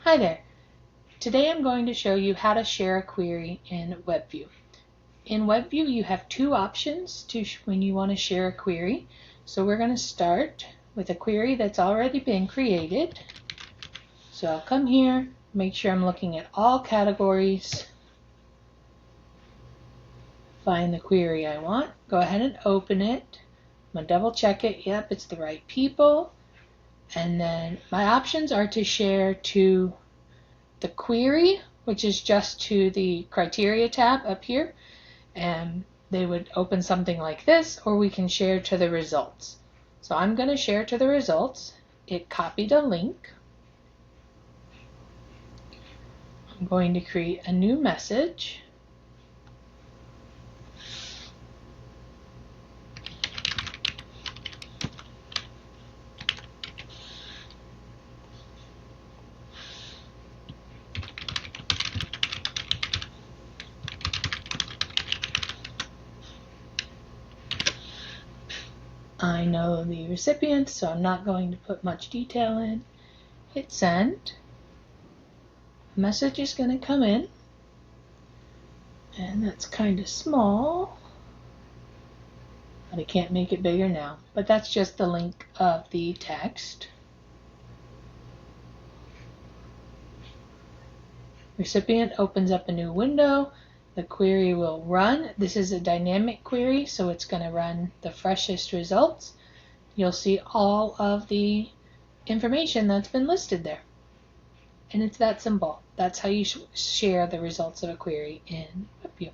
Hi there. Today I'm going to show you how to share a query in WebView. In WebView you have two options when you want to share a query. So we're going to start with a query that's already been created. So I'll come here, make sure I'm looking at all categories, find the query I want, go ahead and open it. I'm going to double check it. Yep, it's the right people. And then my options are to share to the query, which is just to the criteria tab up here, and they would open something like this, or we can share to the results. So I'm going to share to the results. It copied a link. I'm going to create a new message. I know the recipient, so I'm not going to put much detail in. Hit send. A message is going to come in, and that's kind of small, but I can't make it bigger now. But that's just the link of the text. Recipient opens up a new window. The query will run. This is a dynamic query, so it's going to run the freshest results. You'll see all of the information that's been listed there. And it's that simple. That's how you share the results of a query in WebView.